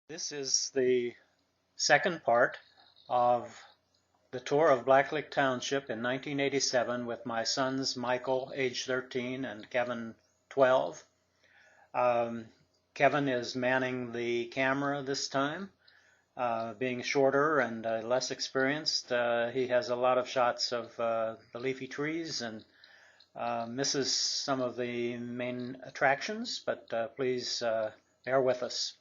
This is the second part of the tour of Blacklick Township in 1987 with my sons Michael, age 13, and Kevin, 12. Kevin is manning the camera this time. Being shorter and less experienced, he has a lot of shots of the leafy trees and misses some of the main attractions, but please bear with us.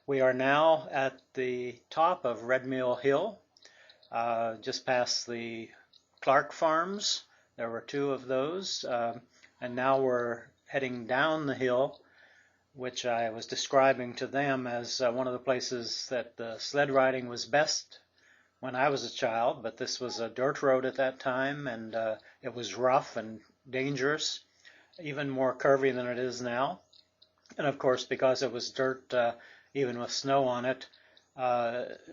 We are now at the top of Red Mill Hill, just past the Clark Farms. There were two of those, and now we're heading down the hill, which I was describing to them as one of the places that the sled riding was best when I was a child, but this was a dirt road at that time, and it was rough and dangerous, even more curvy than it is now. And of course, because it was dirt, even with snow on it,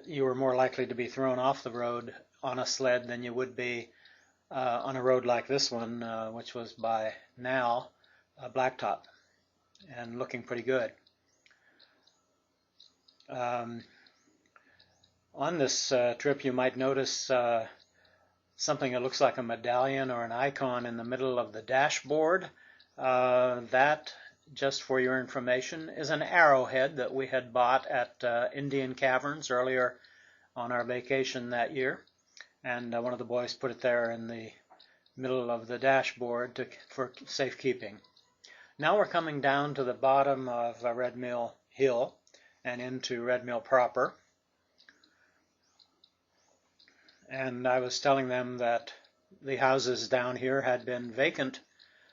you were more likely to be thrown off the road on a sled than you would be on a road like this one, which was by now a blacktop and looking pretty good. On this trip, you might notice something that looks like a medallion or an icon in the middle of the dashboard. That, just for your information, is an arrowhead that we had bought at Indian Caverns earlier on our vacation that year. And one of the boys put it there in the middle of the dashboard for safekeeping. Now we're coming down to the bottom of Red Mill Hill and into Red Mill proper. And I was telling them that the houses down here had been vacant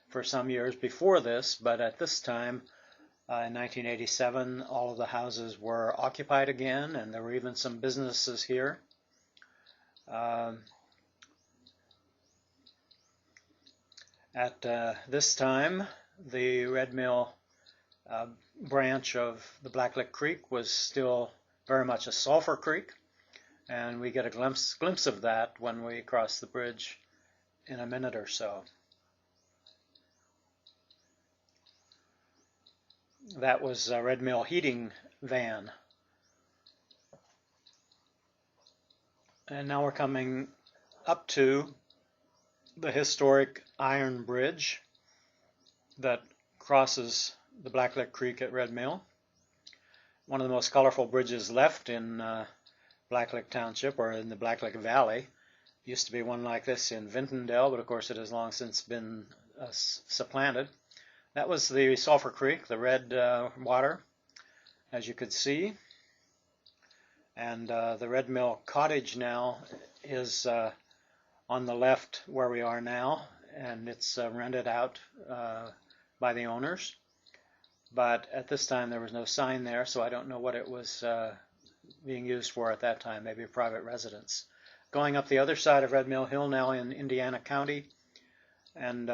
for some years before this, but at this time, in 1987, all of the houses were occupied again, and there were even some businesses here. At this time, the Red Mill branch of the Blacklick Creek was still very much a sulfur creek, and we get a glimpse of that when we cross the bridge in a minute or so. That was a Red Mill heating van. And now we're coming up to the historic iron bridge that crosses the Blacklick Creek at Red Mill. One of the most colorful bridges left in Blacklick Township, or in the Blacklick Valley. Used to be one like this in Vintondale, but of course it has long since been supplanted. That was the Sulphur Creek, the red water, as you could see. And the Red Mill Cottage now is on the left where we are now, and it's rented out by the owners. But at this time there was no sign there, so I don't know what it was being used for at that time, maybe a private residence. Going up the other side of Red Mill Hill now in Indiana County, and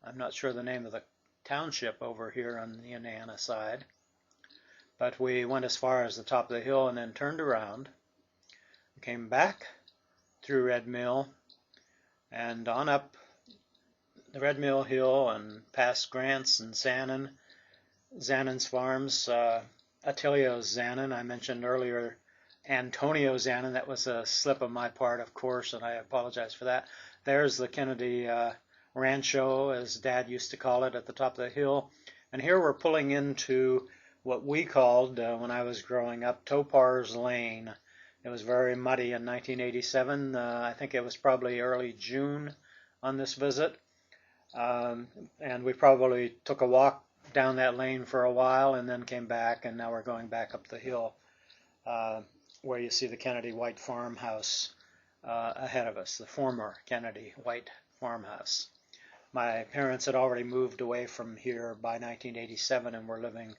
I'm not sure the name of the township over here on the Indiana side, but we went as far as the top of the hill and then turned around. We came back through Red Mill and on up the Red Mill Hill and past Grant's and Zannon's farms. Attilio Zannon, I mentioned earlier Antonio Zannon. That was a slip of my part, of course, and I apologize for that. There's the Kennedy Rancho, as Dad used to call it, at the top of the hill. And here we're pulling into what we called, when I was growing up, Topar's Lane. It was very muddy in 1987. I think it was probably early June on this visit. And we probably took a walk down that lane for a while and then came back, and now we're going back up the hill where you see the Kennedy White farmhouse ahead of us, the former Kennedy White farmhouse. My parents had already moved away from here by 1987 and were living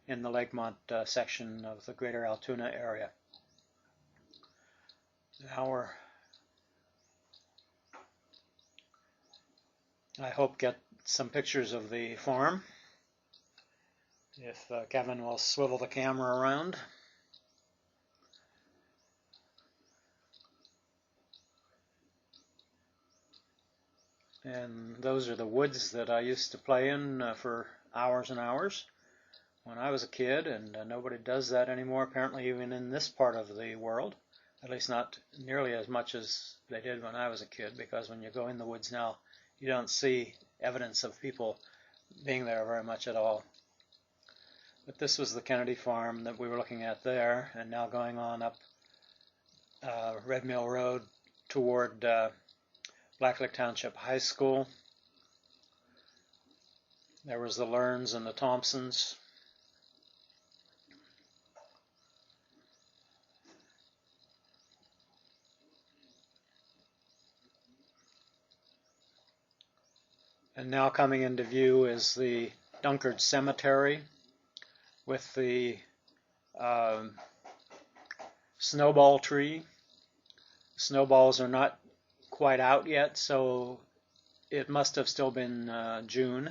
in the Lakemont section of the greater Altoona area. Now I hope get some pictures of the farm, if Kevin will swivel the camera around. And those are the woods that I used to play in for hours and hours. when I was a kid, and nobody does that anymore, apparently, even in this part of the world. At least not nearly as much as they did when I was a kid, because when you go in the woods now, you don't see evidence of people being there very much at all. But this was the Kennedy farm that we were looking at there, and now going on up Red Mill Road toward Blacklick Township High School. There was the Lerns and the Thompsons. And now coming into view is the Dunkard Cemetery with the snowball tree. Snowballs are not quite out yet, so it must have still been June,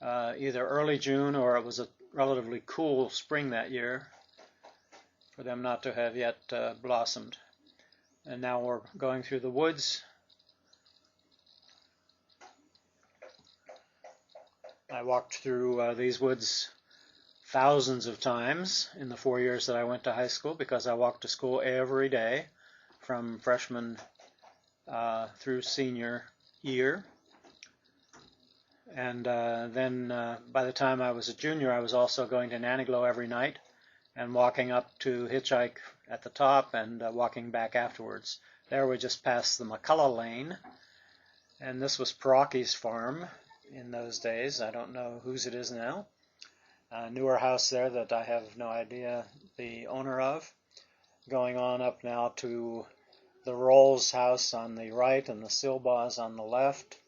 either early June, or it was a relatively cool spring that year for them not to have yet blossomed. And now we're going through the woods. I walked through these woods thousands of times in the 4 years that I went to high school, because I walked to school every day from freshman through senior year. And then by the time I was a junior, I was also going to Naniglow every night and walking up to Hitchhike at the top and walking back afterwards. There we just passed the McCullough Lane, and this was Perocki's farm in those days. I don't know whose it is now. A newer house there that I have no idea the owner of. Going on up now to the Rolls house on the right and the Silbaws on the left.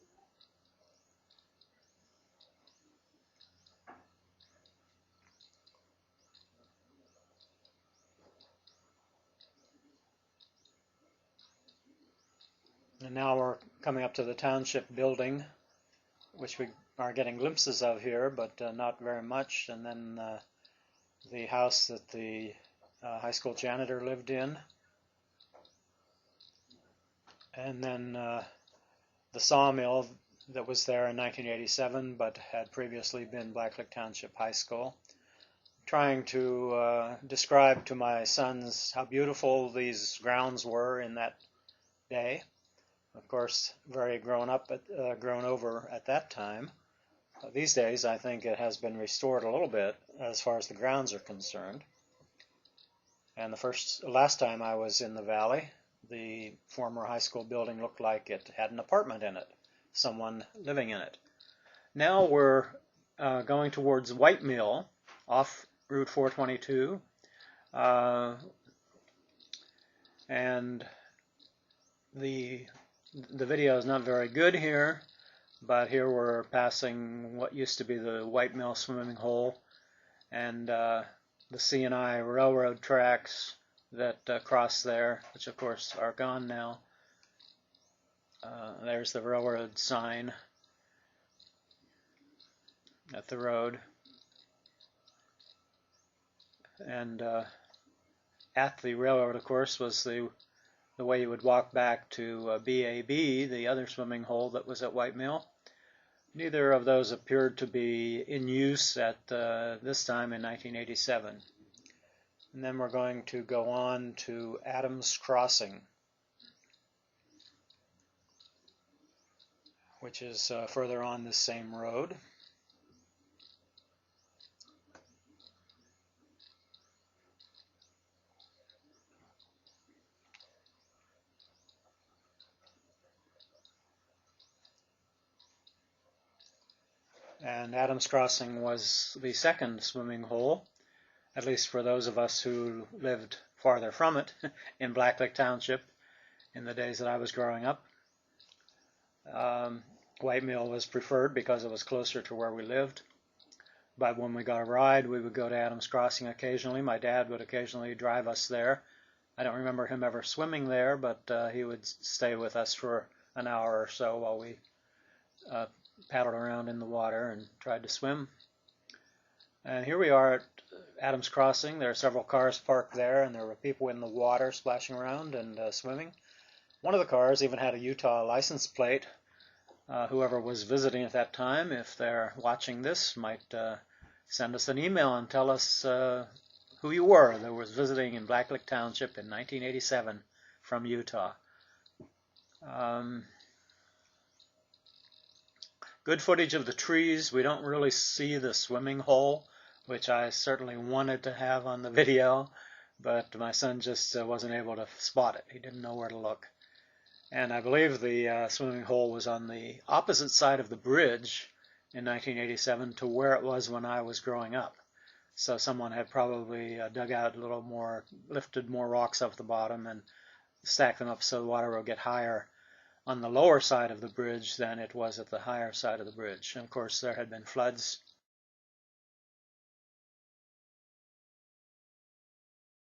And now we're coming up to the township building, which we are getting glimpses of here, but not very much. And then the house that the high school janitor lived in. And then the sawmill that was there in 1987, but had previously been Blacklick Township High School. Trying to describe to my sons how beautiful these grounds were in that day. Of course, very grown over at that time. These days, I think it has been restored a little bit as far as the grounds are concerned. And the last time I was in the valley, the former high school building looked like it had an apartment in it, someone living in it. Now we're going towards White Mill off Route 422, and the video is not very good here, but here we're passing what used to be the White Mill swimming hole and the C&I railroad tracks that cross there, which of course are gone now. There's the railroad sign at the road. And at the railroad, of course, was the way you would walk back to BAB, the other swimming hole that was at White Mill. Neither of those appeared to be in use at this time in 1987. And then we're going to go on to Adams Crossing, which is further on this same road. And Adams Crossing was the second swimming hole, at least for those of us who lived farther from it in Blacklick Township in the days that I was growing up. White Mill was preferred because it was closer to where we lived. But when we got a ride, we would go to Adams Crossing occasionally. My dad would occasionally drive us there. I don't remember him ever swimming there, but he would stay with us for an hour or so while we paddled around in the water and tried to swim. And here we are at Adams Crossing. There are several cars parked there, and there were people in the water splashing around and swimming. One of the cars even had a Utah license plate. Whoever was visiting at that time, if they're watching this, might send us an email and tell us who you were that was visiting in Blacklick Township in 1987 from Utah. Good footage of the trees. We don't really see the swimming hole, which I certainly wanted to have on the video, but my son just wasn't able to spot it. He didn't know where to look. And I believe the swimming hole was on the opposite side of the bridge in 1987 to where it was when I was growing up. So someone had probably dug out a little more, lifted more rocks off the bottom and stacked them up so the water will get higher on the lower side of the bridge than it was at the higher side of the bridge. And of course there had been floods